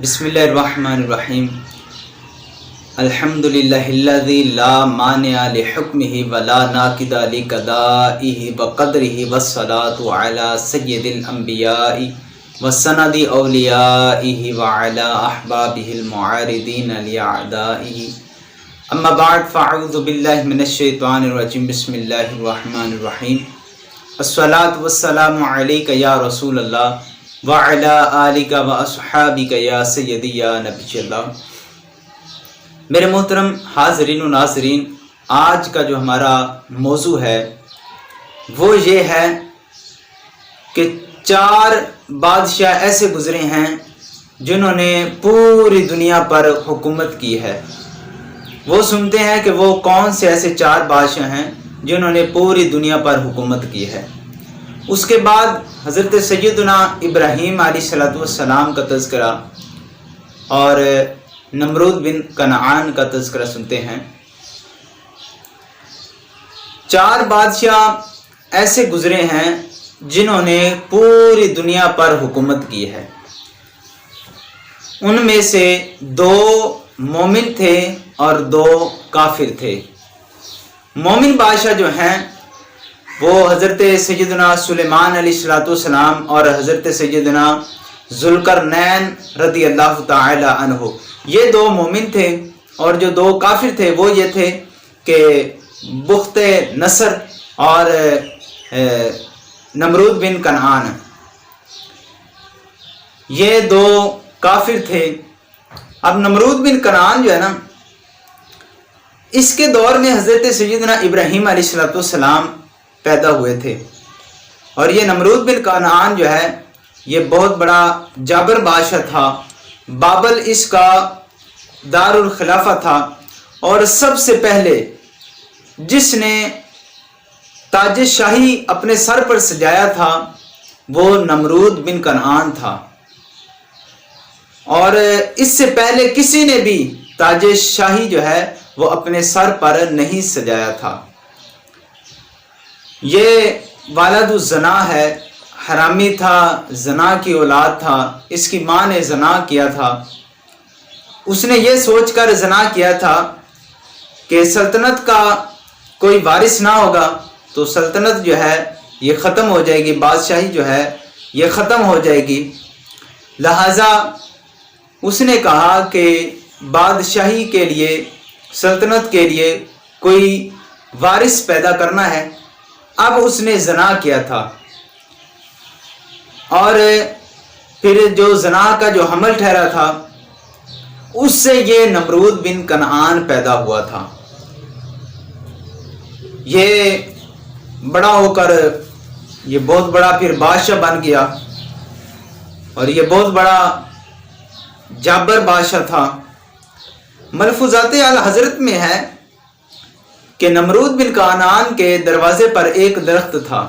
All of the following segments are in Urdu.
بسم اللہ الرحمن الرحیم الحمدللہ الذی لا مانع لحکمہ ولا ناقض لقضائہ وقدرہ والصلاة علی سید الانبیاء وسند اولیائہ وعلی احبابہ المعارضین لاعدائہ اما بعد فاعوذ باللہ من الشیطان الرجیم بسم اللہ الرحمن الرحیم الصلاة والسلام علیک یا رسول اللہ وعلی آلک و اصحابک یا سیدی یا نبی اللہ۔ میرے محترم حاضرین و ناظرین، آج کا جو ہمارا موضوع ہے وہ یہ ہے کہ 4 بادشاہ ایسے گزرے ہیں جنہوں نے پوری دنیا پر حکومت کی ہے۔ وہ سنتے ہیں کہ وہ کون سے ایسے 4 بادشاہ ہیں جنہوں نے پوری دنیا پر حکومت کی ہے۔ اس کے بعد حضرت سیدنا ابراہیم علیہ السلام کا تذکرہ اور نمرود بن کنعان کا تذکرہ سنتے ہیں۔ 4 بادشاہ ایسے گزرے ہیں جنہوں نے پوری دنیا پر حکومت کی ہے۔ ان میں سے 2 مومن تھے اور 2 کافر تھے۔ مومن بادشاہ جو ہیں وہ حضرت سیدنا سلیمان علیہ السلام اور حضرت سیدنا ذوالقرنین رضی اللہ تعالی عنہ، یہ 2 مومن تھے۔ اور جو 2 کافر تھے وہ یہ تھے کہ بخت نصر اور نمرود بن کنعان، یہ 2 کافر تھے۔ اب نمرود بن کنعان جو ہے نا، اس کے دور میں حضرت سیدنا ابراہیم علیہ السلام پیدا ہوئے تھے، اور یہ نمرود بن کنعان جو ہے یہ بہت بڑا جابر بادشاہ تھا۔ بابل اس کا دار الخلافہ تھا، اور سب سے پہلے جس نے تاج شاہی اپنے سر پر سجایا تھا وہ نمرود بن کنعان تھا، اور اس سے پہلے کسی نے بھی تاج شاہی جو ہے وہ اپنے سر پر نہیں سجایا تھا۔ یہ والد الزنا ہے، حرامی تھا، زنا کی اولاد تھا۔ اس کی ماں نے زنا کیا تھا۔ اس نے یہ سوچ کر زنا کیا تھا کہ سلطنت کا کوئی وارث نہ ہوگا تو سلطنت جو ہے یہ ختم ہو جائے گی، بادشاہی جو ہے یہ ختم ہو جائے گی۔ لہٰذا اس نے کہا کہ بادشاہی کے لیے، سلطنت کے لیے کوئی وارث پیدا کرنا ہے۔ اب اس نے زنا کیا تھا، اور پھر جو زنا کا جو حمل ٹھہرا تھا اس سے یہ نمرود بن کنعان پیدا ہوا تھا۔ یہ بڑا ہو کر یہ بہت بڑا پھر بادشاہ بن گیا، اور یہ بہت بڑا جابر بادشاہ تھا۔ ملفوظات اعلی حضرت میں ہے کہ نمرود بن کنعان کے دروازے پر ایک درخت تھا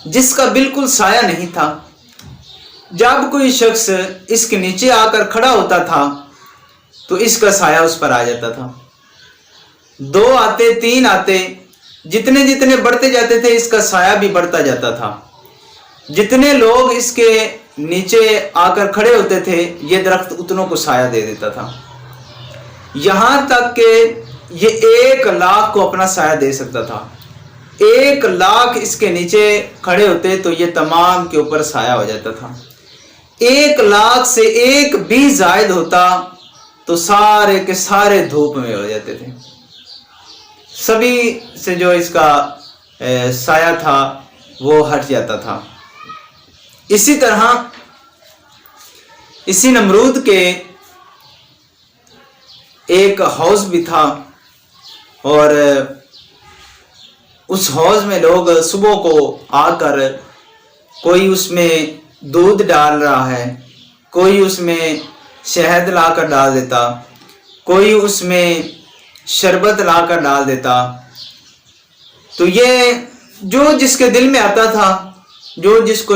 جس کا بالکل سایہ نہیں تھا۔ جب کوئی شخص اس کے نیچے آ کر کھڑا ہوتا تھا تو اس کا سایہ اس پر آ جاتا تھا۔ 2 آتے، 3 آتے، جتنے جتنے بڑھتے جاتے تھے اس کا سایہ بھی بڑھتا جاتا تھا۔ جتنے لوگ اس کے نیچے آ کر کھڑے ہوتے تھے یہ درخت اتنوں کو سایہ دے دیتا تھا، یہاں تک کہ یہ 1 لاکھ کو اپنا سایہ دے سکتا تھا۔ 1 لاکھ اس کے نیچے کھڑے ہوتے تو یہ تمام کے اوپر سایہ ہو جاتا تھا۔ 1 لاکھ سے 1 بھی زائد ہوتا تو سارے کے سارے دھوپ میں ہو جاتے تھے، سبھی سے جو اس کا سایہ تھا وہ ہٹ جاتا تھا۔ اسی طرح اسی نمرود کے ایک حوض بھی تھا، اور اس حوض میں لوگ صبح کو آ کر کوئی اس میں دودھ ڈال رہا ہے، کوئی اس میں شہد لا کر ڈال دیتا، کوئی اس میں شربت لا کر ڈال دیتا۔ تو یہ جو جس کے دل میں آتا تھا، جو جس کو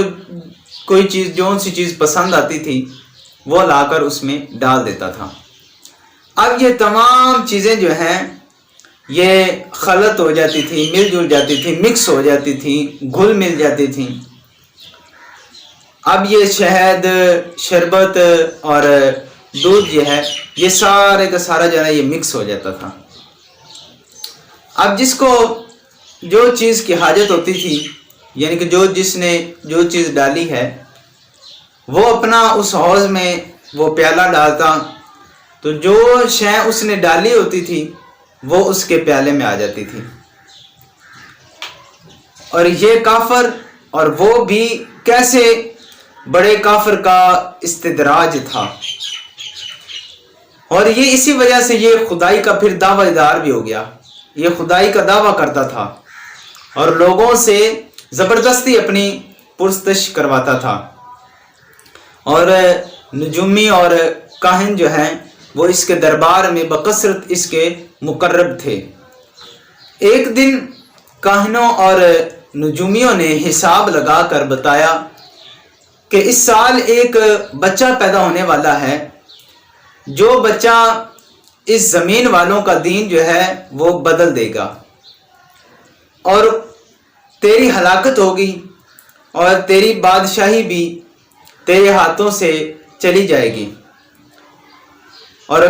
کوئی چیز، جو سی چیز پسند آتی تھی وہ لا کر اس میں ڈال دیتا تھا۔ اب یہ تمام چیزیں جو ہیں یہ خلط ہو جاتی تھی، مل جل جاتی تھی، مکس ہو جاتی تھی، گھل مل جاتی تھیں۔ اب یہ شہد، شربت اور دودھ جو ہے یہ سارے کا سارا جو ہے یہ مکس ہو جاتا تھا۔ اب جس کو جو چیز کی حاجت ہوتی تھی، یعنی کہ جس نے جو چیز ڈالی ہے وہ اپنا اس حوض میں وہ پیالہ ڈالتا، تو جو شے اس نے ڈالی ہوتی تھی وہ اس کے پیالے میں آ جاتی تھی۔ اور یہ کافر، اور وہ بھی کیسے بڑے کافر کا استدراج تھا، اور یہ اسی وجہ سے یہ خدائی کا پھر دعوی دار بھی ہو گیا، یہ خدائی کا دعویٰ کرتا تھا اور لوگوں سے زبردستی اپنی پرستش کرواتا تھا، اور نجومی اور کاہن جو ہیں وہ اس کے دربار میں بکثرت اس کے مقرب تھے۔ ایک دن کاہنوں اور نجومیوں نے حساب لگا کر بتایا کہ اس سال ایک بچہ پیدا ہونے والا ہے، جو بچہ اس زمین والوں کا دین جو ہے وہ بدل دے گا، اور تیری ہلاکت ہوگی اور تیری بادشاہی بھی تیرے ہاتھوں سے چلی جائے گی۔ اور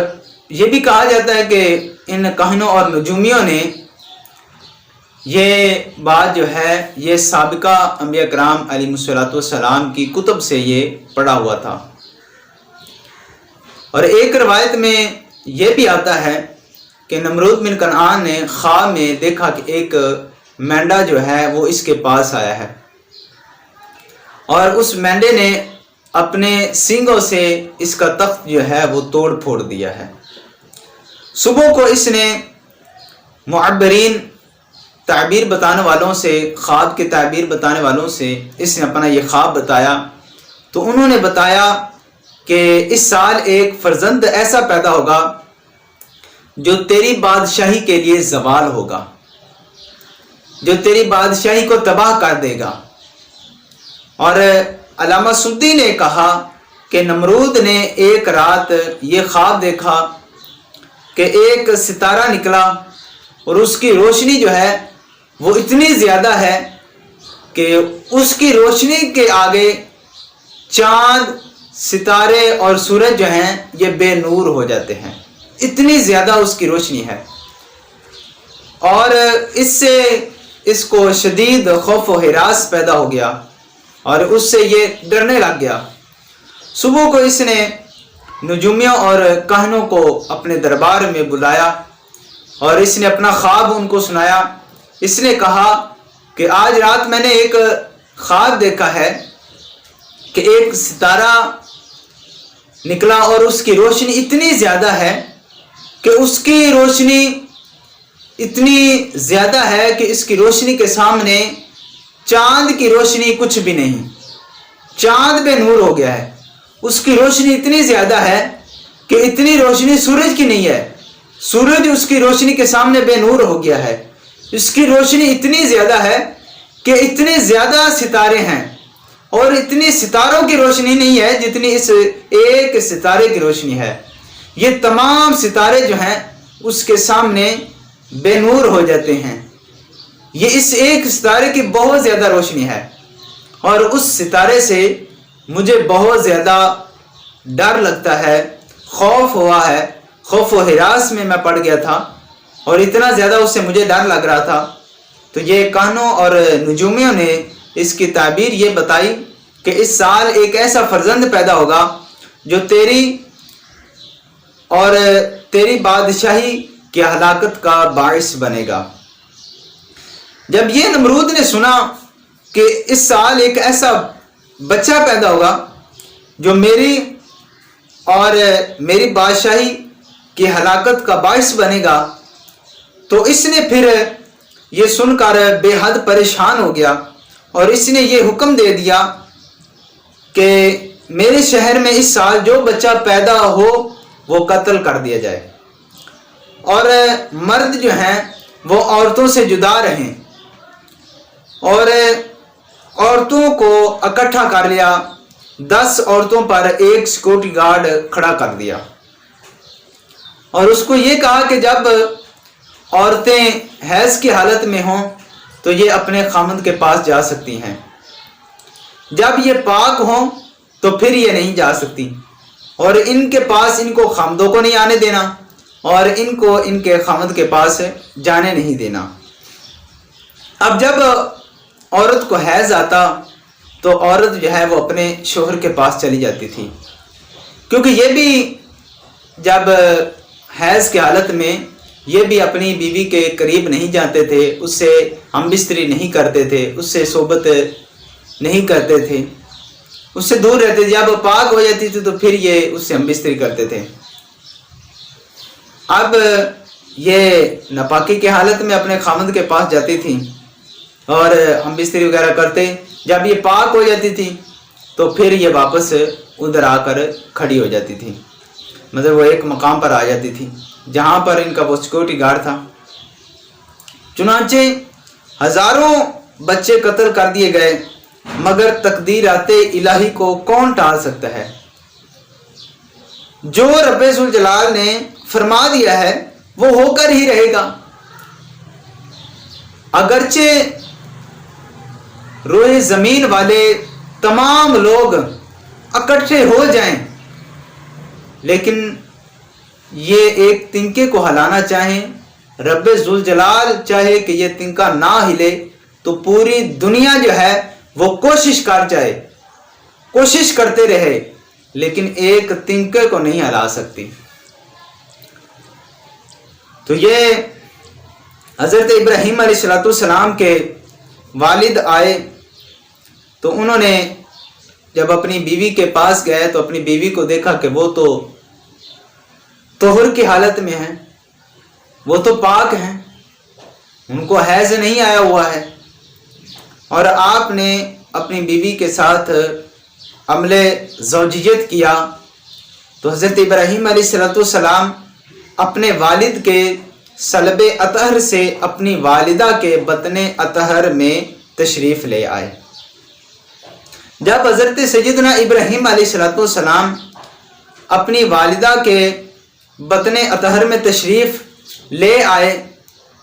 یہ بھی کہا جاتا ہے کہ ان کاہنوں اور نجومیوں نے یہ بات جو ہے یہ سابقہ انبیاء کرام علیہ الصلوۃ والسلام کی کتب سے یہ پڑھا ہوا تھا۔ اور ایک روایت میں یہ بھی آتا ہے کہ نمرود بن کنعان نے خواب میں دیکھا کہ ایک مینڈا جو ہے وہ اس کے پاس آیا ہے، اور اس مینڈے نے اپنے سینگوں سے اس کا تخت جو ہے وہ توڑ پھوڑ دیا ہے۔ صبح کو اس نے معبرین، تعبیر بتانے والوں سے، خواب کے تعبیر بتانے والوں سے اس نے اپنا یہ خواب بتایا، تو انہوں نے بتایا کہ اس سال ایک فرزند ایسا پیدا ہوگا جو تیری بادشاہی کے لیے زوال ہوگا، جو تیری بادشاہی کو تباہ کر دے گا۔ اور علامہ سدی نے کہا کہ نمرود نے ایک رات یہ خواب دیکھا کہ ایک ستارہ نکلا، اور اس کی روشنی جو ہے وہ اتنی زیادہ ہے کہ اس کی روشنی کے آگے چاند، ستارے اور سورج جو ہیں یہ بے نور ہو جاتے ہیں، اتنی زیادہ اس کی روشنی ہے۔ اور اس سے اس کو شدید خوف و ہراس پیدا ہو گیا، اور اس سے یہ ڈرنے لگ گیا۔ صبح کو اس نے نجومیوں اور کاہنوں کو اپنے دربار میں بلایا، اور اس نے اپنا خواب ان کو سنایا۔ اس نے کہا کہ آج رات میں نے ایک خواب دیکھا ہے کہ ایک ستارہ نکلا، اور اس کی روشنی اتنی زیادہ ہے کہ اس کی روشنی اتنی زیادہ ہے کہ اس کی روشنی کے سامنے چاند کی روشنی کچھ بھی نہیں، چاند بے نور ہو گیا ہے۔ اس کی روشنی اتنی زیادہ ہے کہ اتنی روشنی سورج کی نہیں ہے، سورج اس کی روشنی کے سامنے بے نور ہو گیا ہے۔ اس کی روشنی اتنی زیادہ ہے کہ اتنے زیادہ ستارے ہیں، اور اتنی ستاروں کی روشنی نہیں ہے جتنی اس ایک ستارے کی روشنی ہے۔ یہ تمام ستارے جو ہیں اس کے سامنے بے نور ہو جاتے ہیں۔ یہ اس ایک ستارے کی بہت زیادہ روشنی ہے، اور اس ستارے سے مجھے بہت زیادہ ڈر لگتا ہے، خوف ہوا ہے، خوف و ہراس میں میں پڑ گیا تھا، اور اتنا زیادہ اس سے مجھے ڈر لگ رہا تھا۔ تو یہ کاہنوں اور نجومیوں نے اس کی تعبیر یہ بتائی کہ اس سال ایک ایسا فرزند پیدا ہوگا جو تیری اور تیری بادشاہی کی ہلاکت کا باعث بنے گا۔ جب یہ نمرود نے سنا کہ اس سال ایک ایسا بچہ پیدا ہوگا جو میری اور میری بادشاہی کی ہلاکت کا باعث بنے گا، تو اس نے پھر یہ سن کر بے حد پریشان ہو گیا، اور اس نے یہ حکم دے دیا کہ میرے شہر میں اس سال جو بچہ پیدا ہو وہ قتل کر دیا جائے، اور مرد جو ہیں وہ عورتوں سے جدا رہیں، اور عورتوں کو اکٹھا کر لیا، 10 عورتوں پر ایک سیکورٹی گارڈ کھڑا کر دیا، اور اس کو یہ کہا کہ جب عورتیں حیض کی حالت میں ہوں تو یہ اپنے خامند کے پاس جا سکتی ہیں۔ جب یہ پاک ہوں تو پھر یہ نہیں جا سکتی، اور ان کے پاس ان کو خامدوں کو نہیں آنے دینا، اور ان کو ان کے خامد کے پاس جانے نہیں دینا۔ اب جب عورت کو حیض آتا تو عورت جو ہے وہ اپنے شوہر کے پاس چلی جاتی تھی، کیونکہ یہ بھی جب حیض کی حالت میں یہ بھی اپنی بیوی کے قریب نہیں جاتے تھے، اس سے ہم بستری نہیں کرتے تھے، اس سے صحبت نہیں کرتے تھے، اس سے دور رہتے تھے۔ جب پاک ہو جاتی تھی تو پھر یہ اس سے ہم بستری کرتے تھے۔ اب یہ ناپاکی کی حالت میں اپنے خامد کے پاس جاتی تھی اور ہم بستری وغیرہ کرتے، جب یہ پاک ہو جاتی تھی تو پھر یہ واپس ادھر آ کر کھڑی ہو جاتی تھی، مطلب وہ ایک مقام پر آ جاتی تھی جہاں پر ان کا وہ سیکورٹی گارڈ تھا۔ چنانچہ ہزاروں بچے قتل کر دیے گئے، مگر تقدیرات الہی کو کون ٹال سکتا ہے؟ جو رب ذوالجلال نے فرما دیا ہے وہ ہو کر ہی رہے گا، اگرچہ روئے زمین والے تمام لوگ اکٹھے ہو جائیں، لیکن یہ ایک تنکے کو ہلانا چاہیں، رب ذوالجلال چاہے کہ یہ تنکا نہ ہلے تو پوری دنیا جو ہے وہ کوشش کر جائے، کوشش کرتے رہے، لیکن ایک تنکے کو نہیں ہلا سکتی۔ تو یہ حضرت ابراہیم علیہ السلام کے والد آئے تو انہوں نے جب اپنی بیوی کے پاس گئے تو اپنی بیوی کو دیکھا کہ وہ تو طہر کی حالت میں ہیں، وہ تو پاک ہیں، ان کو حیض نہیں آیا ہوا ہے، اور آپ نے اپنی بیوی کے ساتھ عمل زوجیت کیا۔ تو حضرت ابراہیم علیہ السلام اپنے والد کے صلب اطہر سے اپنی والدہ کے بطن اطہر میں تشریف لے آئے۔ جب حضرت سیدنا ابراہیم علیہ السلام اپنی والدہ کے بطن اطہر میں تشریف لے آئے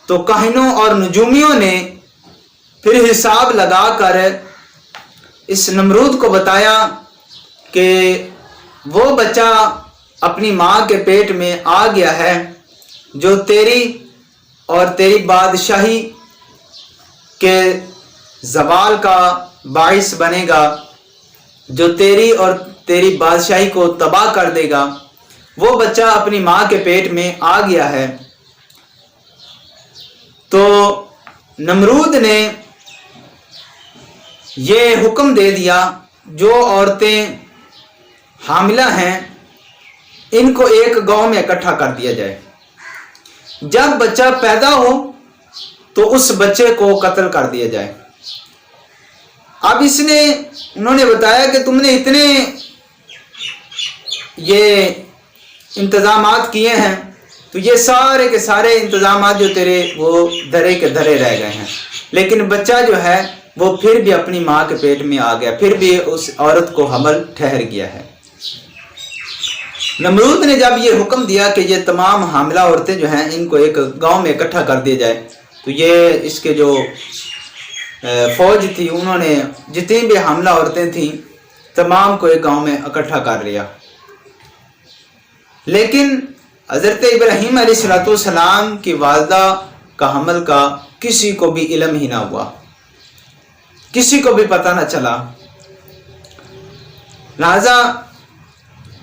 تو کاہنوں اور نجومیوں نے پھر حساب لگا کر اس نمرود کو بتایا کہ وہ بچہ اپنی ماں کے پیٹ میں آ گیا ہے جو تیری اور تیری بادشاہی کے زوال کا باعث بنے گا، جو تیری اور تیری بادشاہی کو تباہ کر دے گا، وہ بچہ اپنی ماں کے پیٹ میں آ گیا ہے۔ تو نمرود نے یہ حکم دے دیا جو عورتیں حاملہ ہیں ان کو ایک گاؤں میں اکٹھا کر دیا جائے، جب بچہ پیدا ہو تو اس بچے کو قتل کر دیا جائے۔ اب انہوں نے بتایا کہ تم نے اتنے یہ انتظامات کیے ہیں تو یہ سارے کے سارے انتظامات جو تیرے وہ دھرے کے دھرے رہ گئے ہیں، لیکن بچہ جو ہے وہ پھر بھی اپنی ماں کے پیٹ میں آ گیا، پھر بھی اس عورت کو حمل ٹھہر گیا ہے۔ نمرود نے جب یہ حکم دیا کہ یہ تمام حاملہ عورتیں جو ہیں ان کو ایک گاؤں میں اکٹھا کر دیا جائے، تو یہ اس کے جو فوج تھی انہوں نے جتنی بھی حاملہ عورتیں تھیں تمام کو ایک گاؤں میں اکٹھا کر لیا، لیکن حضرت ابراہیم علیہ السلام کی والدہ کا حمل کا کسی کو بھی علم ہی نہ ہوا، کسی کو بھی پتہ نہ چلا، لہذا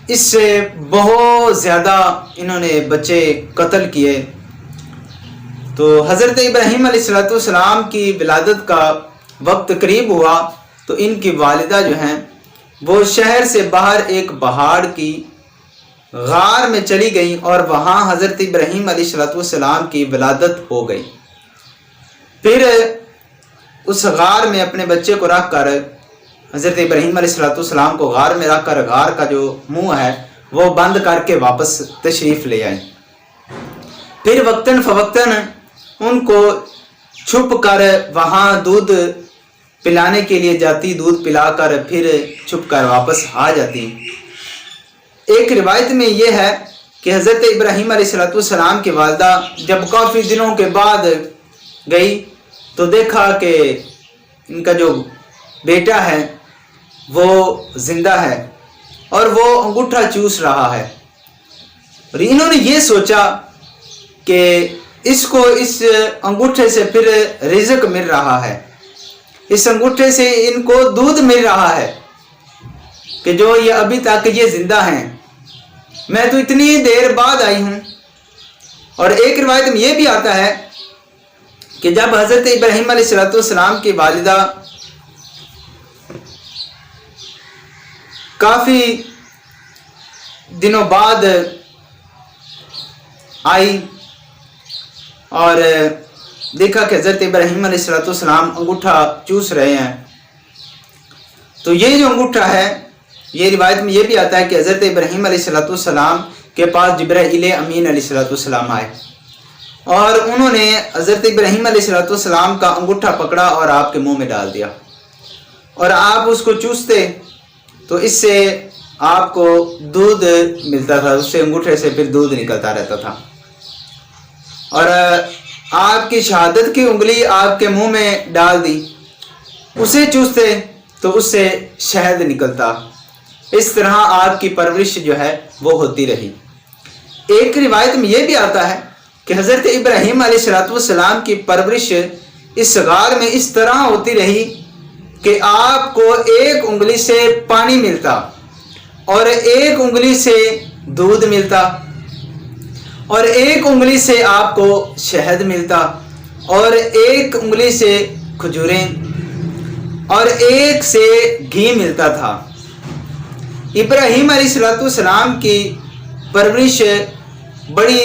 اس سے بہت زیادہ انہوں نے بچے قتل کیے۔ تو حضرت ابراہیم علیہ السلام کی ولادت کا وقت قریب ہوا تو ان کی والدہ جو ہیں وہ شہر سے باہر ایک پہاڑ کی غار میں چلی گئیں اور وہاں حضرت ابراہیم علیہ السلام کی ولادت ہو گئی۔ پھر اس غار میں اپنے بچے کو رکھ کر حضرت ابراہیم علیہ السلام کو غار میں رکھ کر غار کا جو منہ ہے وہ بند کر کے واپس تشریف لے آئے۔ پھر وقتاً فوقتاً ان کو چھپ کر وہاں دودھ پلانے کے لیے جاتی، دودھ پلا کر پھر چھپ کر واپس آ جاتی۔ ایک روایت میں یہ ہے کہ حضرت ابراہیم علیہ السلام کی والدہ جب کافی دنوں کے بعد گئی تو دیکھا کہ ان کا جو بیٹا ہے وہ زندہ ہے اور وہ انگوٹھا چوس رہا ہے، اور انہوں نے یہ سوچا کہ اس کو اس انگوٹھے سے پھر رزق مل رہا ہے، اس انگوٹھے سے ان کو دودھ مل رہا ہے کہ جو یہ ابھی تک یہ زندہ ہیں، میں تو اتنی دیر بعد آئی ہوں۔ اور ایک روایت میں یہ بھی آتا ہے کہ جب حضرت ابراہیم علیہ السلام کی والدہ کافی دنوں بعد آئی اور دیکھا کہ حضرت ابراہیم علیہ السلام انگوٹھا چوس رہے ہیں، تو یہ جو انگوٹھا ہے، یہ روایت میں یہ بھی آتا ہے کہ حضرت ابراہیم علیہ السلام کے پاس جبرائیل امین علیہ السلام آئے اور انہوں نے حضرت ابراہیم علیہ السلام کا انگوٹھا پکڑا اور آپ کے منہ میں ڈال دیا، اور آپ اس کو چوستے تو اس سے آپ کو دودھ ملتا تھا، اس سے انگوٹھے سے پھر دودھ نکلتا رہتا تھا، اور آپ کی شہادت کی انگلی آپ کے منہ میں ڈال دی، اسے چوستے تو اس سے شہد نکلتا۔ اس طرح آپ کی پرورش جو ہے وہ ہوتی رہی۔ ایک روایت میں یہ بھی آتا ہے کہ حضرت ابراہیم علیہ السلام کی پرورش اس غار میں اس طرح ہوتی رہی کہ آپ کو ایک انگلی سے پانی ملتا اور ایک انگلی سے دودھ ملتا اور ایک انگلی سے آپ کو شہد ملتا اور ایک انگلی سے کھجوریں اور ایک سے گھی ملتا تھا۔ ابراہیم علیہ السلام کی پرورش بڑی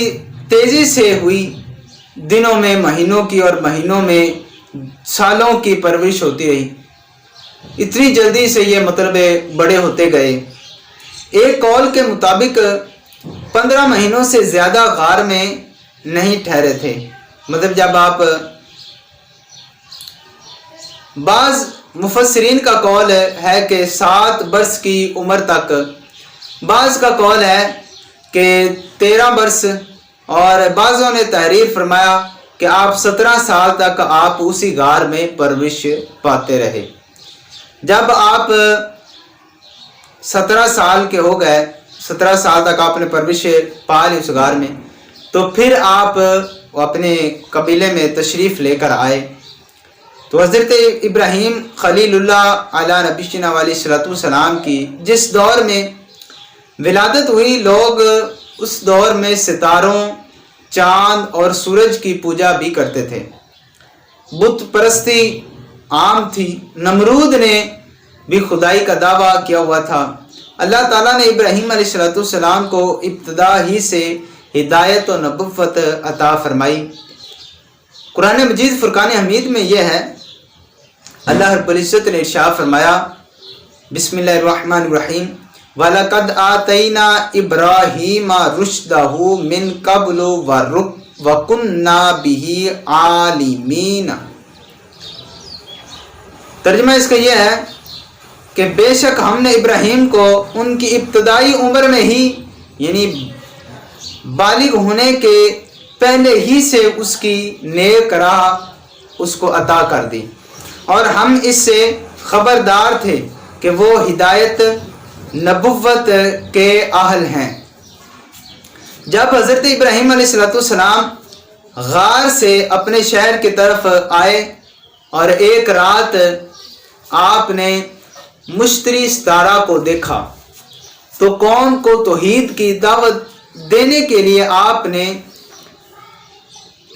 تیزی سے ہوئی، دنوں میں مہینوں کی اور مہینوں میں سالوں کی پرورش ہوتی رہی، اتنی جلدی سے یہ مطلب بڑے ہوتے گئے۔ ایک قول کے مطابق 15 مہینوں سے زیادہ غار میں نہیں ٹھہرے تھے، مطلب جب آپ، بعض مفسرین کا قول ہے کہ 7 برس کی عمر تک، بعض کا قول ہے کہ 13 برس، اور بعضوں نے تحریر فرمایا کہ آپ 17 سال تک آپ اسی غار میں پرورش پاتے رہے۔ جب آپ 17 سال کے ہو گئے، 17 سال تک آپ نے پرورش پا لی اس غار میں، تو پھر آپ اپنے قبیلے میں تشریف لے کر آئے۔ تو حضرت ابراہیم خلیل اللہ علیہ نبینا علیہ السلام کی جس دور میں ولادت ہوئی، لوگ اس دور میں ستاروں، چاند اور سورج کی پوجا بھی کرتے تھے، بت پرستی عام تھی، نمرود نے بھی خدائی کا دعویٰ کیا ہوا تھا۔ اللہ تعالیٰ نے ابراہیم علیہ السلام کو ابتدا ہی سے ہدایت و نبوت عطا فرمائی۔ قرآن مجید فرقان حمید میں یہ ہے، اللہ رب العزت نے ارشاد فرمایا، بسم اللہ الرحمن الرحیم، وَلَقَدْ آتَيْنَا إِبْرَاهِيمَ رُشْدَهُ مِنْ قَبْلُ وَكُنَّا بِهِ عَالِمِينَ۔ ترجمہ اس کا یہ ہے کہ بے شک ہم نے ابراہیم کو ان کی ابتدائی عمر میں ہی، یعنی بالغ ہونے کے پہلے ہی سے اس کی نیک راہ اس کو عطا کر دی، اور ہم اس سے خبردار تھے کہ وہ ہدایت نبوت کے اہل ہیں۔ جب حضرت ابراہیم علیہ السلام غار سے اپنے شہر کی طرف آئے اور ایک رات آپ نے مشتری ستارہ کو دیکھا، تو قوم کو توحید کی دعوت دینے کے لیے آپ نے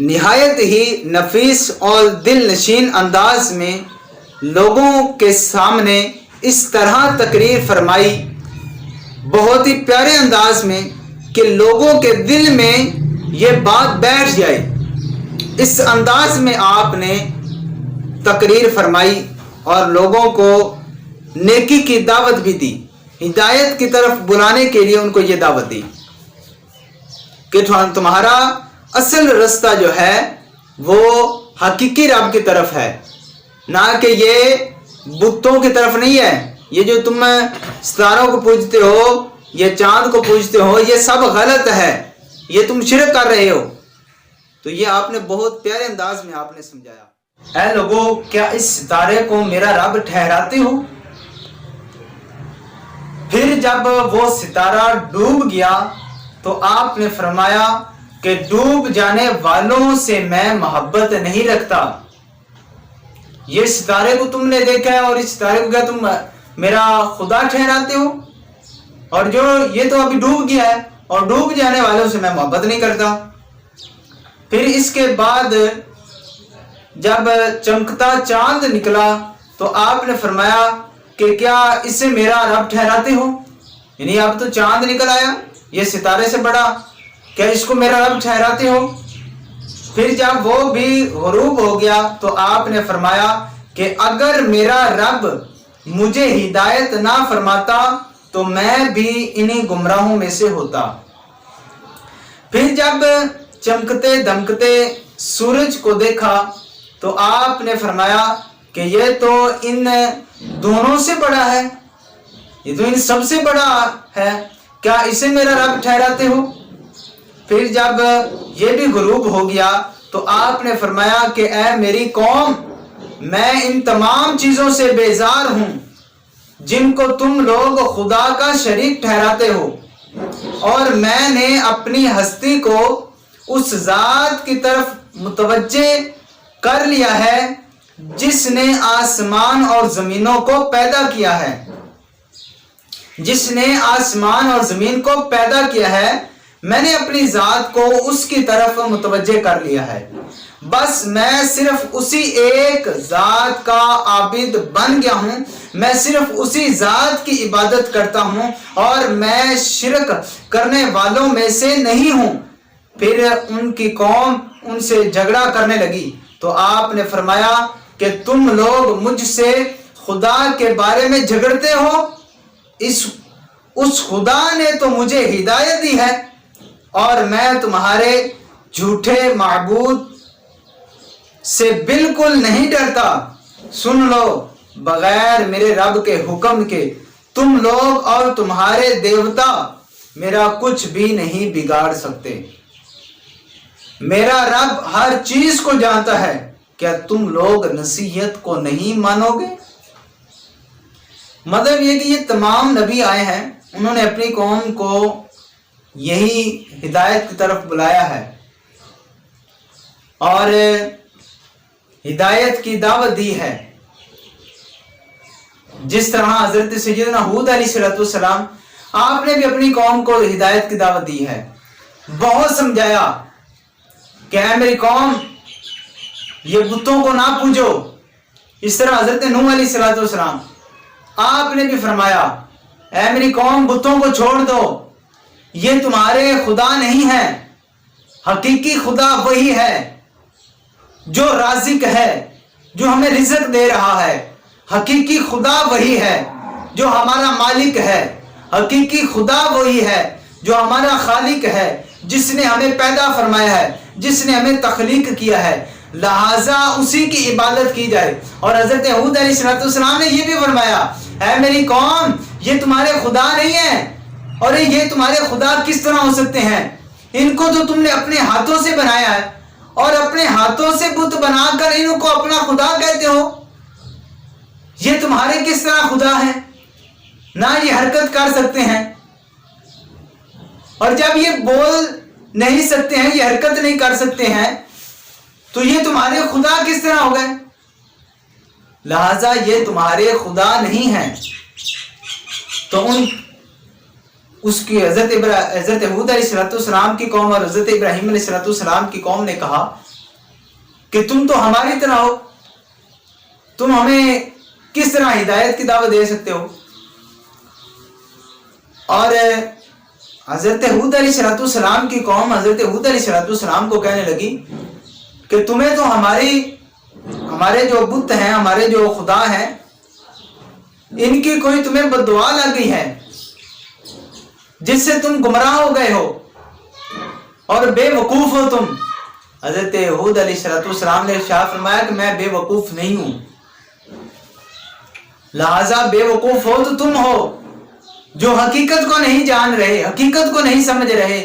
نہایت ہی نفیس اور دل نشین انداز میں لوگوں کے سامنے اس طرح تقریر فرمائی، بہت ہی پیارے انداز میں کہ لوگوں کے دل میں یہ بات بیٹھ جائے۔ اس انداز میں آپ نے تقریر فرمائی اور لوگوں کو نیکی کی دعوت بھی دی، ہدایت کی طرف بلانے کے لیے ان کو یہ دعوت دی کہ تمہارا اصل رستہ جو ہے وہ حقیقی رب کی طرف ہے، نہ کہ یہ بتوں کی طرف نہیں ہے۔ یہ جو تم ستاروں کو پوجتے ہو، یہ چاند کو پوجتے ہو، یہ سب غلط ہے، یہ تم شرک کر رہے ہو۔ تو یہ آپ نے بہت پیارے انداز میں آپ نے سمجھایا۔ اے لوگو، کیا اس ستارے کو میرا رب ٹھہراتے ہو؟ پھر جب وہ ستارہ ڈوب گیا تو آپ نے فرمایا کہ ڈوب جانے والوں سے میں محبت نہیں رکھتا۔ یہ ستارے کو تم نے دیکھا ہے اور اس ستارے کو کیا تم میرا خدا ٹھہراتے ہو؟ اور جو یہ تو ابھی ڈوب گیا ہے اور ڈوب جانے والوں سے میں محبت نہیں کرتا۔ پھر اس کے بعد جب چمکتا چاند نکلا تو آپ نے فرمایا کہ کیا اسے میرا رب ٹھہراتے ہو؟ یعنی اب تو چاند نکل آیا یہ ستارے سے بڑا، کیا اس کو میرا رب ٹھہراتے ہو؟ پھر جب وہ بھی غروب ہو گیا تو آپ نے فرمایا کہ اگر میرا رب مجھے ہدایت نہ فرماتا تو میں بھی انہی گمراہوں میں سے ہوتا۔ پھر جب چمکتے دمکتے سورج کو دیکھا تو آپ نے فرمایا کہ یہ تو ان دونوں سے بڑا ہے، یہ تو ان سب سے بڑا ہے، کیا اسے میرا رب ٹھہراتے ہو؟ پھر جب یہ بھی غروب ہو گیا تو آپ نے فرمایا کہ اے میری قوم، میں ان تمام چیزوں سے بیزار ہوں جن کو تم لوگ خدا کا شریک ٹھہراتے ہو، اور میں نے اپنی ہستی کو اس ذات کی طرف متوجہ کر لیا ہے جس نے آسمان اور زمینوں کو پیدا کیا ہے، جس نے آسمان اور زمین کو پیدا کیا ہے، میں نے اپنی ذات کو اس کی طرف متوجہ کر لیا ہے۔ بس میں صرف اسی ایک ذات کا عابد بن گیا ہوں، میں صرف اسی ذات کی عبادت کرتا ہوں اور میں شرک کرنے والوں میں سے نہیں ہوں۔ پھر ان کی قوم ان سے جھگڑا کرنے لگی تو آپ نے فرمایا کہ تم لوگ مجھ سے خدا کے بارے میں جھگڑتے ہو، اس خدا نے تو مجھے ہدایت دی ہے اور میں تمہارے جھوٹے معبود سے بالکل نہیں ڈرتا۔ سن لو، بغیر میرے رب کے حکم کے تم لوگ اور تمہارے دیوتا میرا کچھ بھی نہیں بگاڑ سکتے۔ میرا رب ہر چیز کو جانتا ہے، کیا تم لوگ نصیحت کو نہیں مانو گے؟ مطلب یہ کہ یہ تمام نبی آئے ہیں، انہوں نے اپنی قوم کو یہی ہدایت کی طرف بلایا ہے اور ہدایت کی دعوت دی ہے۔ جس طرح حضرت سیدنا ہود علیہ السلام آپ نے بھی اپنی قوم کو ہدایت کی دعوت دی ہے، بہت سمجھایا کہ اے میری قوم یہ بتوں کو نہ پوجو۔ اس طرح حضرت نوح علیہ السلام آپ نے بھی فرمایا اے میری قوم بتوں کو چھوڑ دو، یہ تمہارے خدا نہیں ہے، حقیقی خدا وہی ہے جو رازق ہے، جو ہمیں رزق دے رہا ہے، حقیقی خدا وہی ہے جو ہمارا مالک ہے، حقیقی خدا وہی ہے جو ہمارا خالق ہے، جس نے ہمیں پیدا فرمایا ہے، جس نے ہمیں تخلیق کیا ہے، لہٰذا اسی کی عبادت کی جائے۔ اور حضرت ہود علیہ السلام نے یہ بھی فرمایا اے میری قوم یہ تمہارے خدا نہیں ہے، اور یہ تمہارے خدا کس طرح ہو سکتے ہیں؟ ان کو تو تم نے اپنے ہاتھوں سے بنایا ہے اور اپنے ہاتھوں سے بت بنا کر ان کو اپنا خدا کہتے ہو، یہ تمہارے کس طرح خدا ہے؟ نہ یہ حرکت کر سکتے ہیں، اور جب یہ بول نہیں سکتے ہیں، یہ حرکت نہیں کر سکتے ہیں، تو یہ تمہارے خدا کس طرح ہو گئے؟ لہذا یہ تمہارے خدا نہیں ہیں۔ تو اس کی حضرت ہود علیہ السلام کی قوم اور حضرت ابراہیم علیہ السلام کی قوم نے کہا کہ تم تو ہماری طرح ہو، تم ہمیں کس طرح ہدایت کی دعوت دے سکتے ہو؟ اور حضرت ہود علیہ السلام کی قوم حضرت ہود علیہ السلام کو کہنے لگی کہ تمہیں تو ہمارے جو بت ہیں، ہمارے جو خدا ہیں، ان کی کوئی تمہیں بد دعا لگ گئی ہے جس سے تم گمراہ ہو گئے ہو اور بے وقوف ہو تم۔ حضرت ہود علیہ السلام نے ارشاد فرمایا کہ میں بے وقوف نہیں ہوں، لہذا بے وقوف ہو تو تم ہو جو حقیقت کو نہیں جان رہے، حقیقت کو نہیں سمجھ رہے۔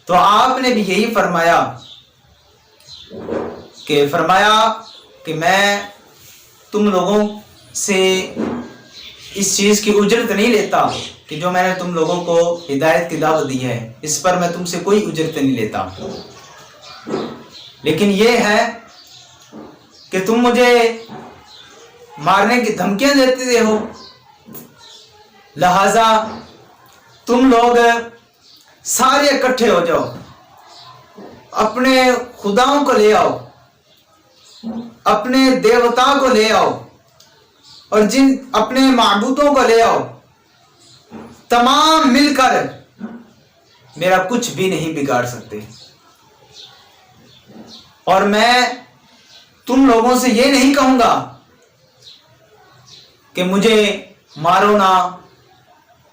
تو آپ نے بھی یہی فرمایا کہ میں تم لوگوں سے اس چیز کی اجرت نہیں لیتا کہ جو میں نے تم لوگوں کو ہدایت کی دعوت دی ہے اس پر میں تم سے کوئی اجرت نہیں لیتا، لیکن یہ ہے کہ تم مجھے مارنے کی دھمکیاں دیتے ہو، لہذا تم لوگ سارے اکٹھے ہو جاؤ، اپنے خداؤں کو لے آؤ، اپنے دیوتا کو لے آؤ، اور اپنے معبودوں کو لے آؤ، تمام مل کر میرا کچھ بھی نہیں بگاڑ سکتے، اور میں تم لوگوں سے یہ نہیں کہوں گا کہ مجھے مارو نہ،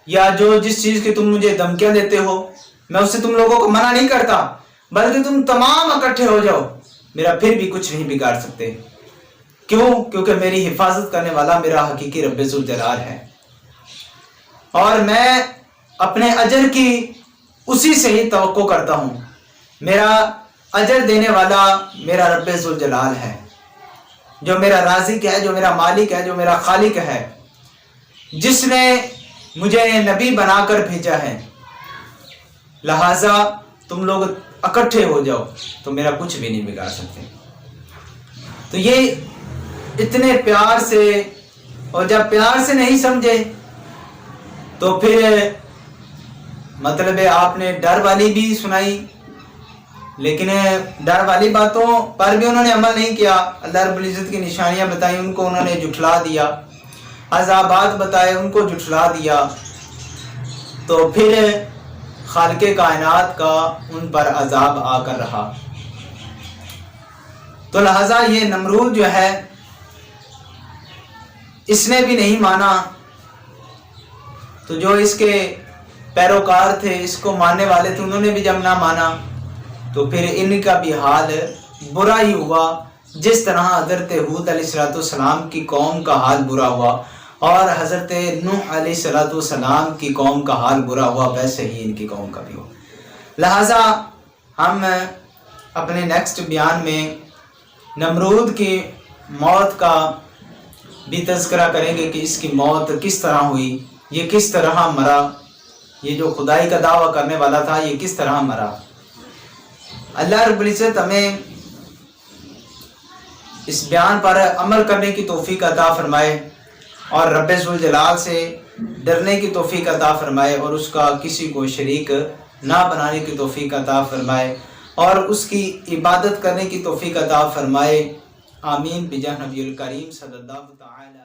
یا جس چیز کی تم مجھے دھمکیاں دیتے ہو میں اس سے تم لوگوں کو منع نہیں کرتا، بلکہ تم تمام اکٹھے ہو جاؤ، میرا پھر بھی کچھ نہیں بگاڑ سکتے۔ کیوں؟ کیونکہ میری حفاظت کرنے والا میرا حقیقی رب ذوالجلال ہے، اور میں اپنے اجر کی اسی سے ہی توقع کرتا ہوں۔ میرا اجر دینے والا میرا رب ذوالجلال ہے، جو میرا رازق ہے، جو میرا مالک ہے، جو میرا خالق ہے، جس نے مجھے نبی بنا کر بھیجا ہے، لہذا تم لوگ اکٹھے ہو جاؤ تو میرا کچھ بھی نہیں بگاڑ سکتے۔ تو یہ اتنے پیار سے، اور جب پیار سے نہیں سمجھے تو پھر مطلب آپ نے ڈر والی بھی سنائی، لیکن ڈر والی باتوں پر بھی انہوں نے عمل نہیں کیا۔ اللہ رب العزت کی نشانیاں بتائیں، ان کو انہوں نے جھٹلا دیا، عذابات بتائے، ان کو جھٹلا دیا، تو پھر خالق کائنات کا ان پر عذاب آ کر رہا۔ تو لہذا یہ نمرود جو ہے اس نے بھی نہیں مانا، تو جو اس کے پیروکار تھے، اس کو ماننے والے تھے، انہوں نے بھی جب نہ مانا تو پھر ان کا بھی حال برا ہی ہوا، جس طرح حضرت ہود علیہ السلام کی قوم کا حال برا ہوا اور حضرت نوح علیہ السلام کی قوم کا حال برا ہوا، ویسے ہی ان کی قوم کا بھی ہوا۔ لہٰذا ہم اپنے نیکسٹ بیان میں نمرود کی موت کا بھی تذکرہ کریں گے کہ اس کی موت کس طرح ہوئی، یہ کس طرح مرا، یہ جو خدائی کا دعویٰ کرنے والا تھا یہ کس طرح مرا۔ اللہ رب العزت ہمیں اس بیان پر عمل کرنے کی توفیق عطا فرمائے، اور رب ذوالجلال سے ڈرنے کی توفیق عطا فرمائے، اور اس کا کسی کو شریک نہ بنانے کی توفیق عطا فرمائے، اور اس کی عبادت کرنے کی توفیق عطا فرمائے۔ آمین بجاہ نبی الکریم صلی اللہ تعالی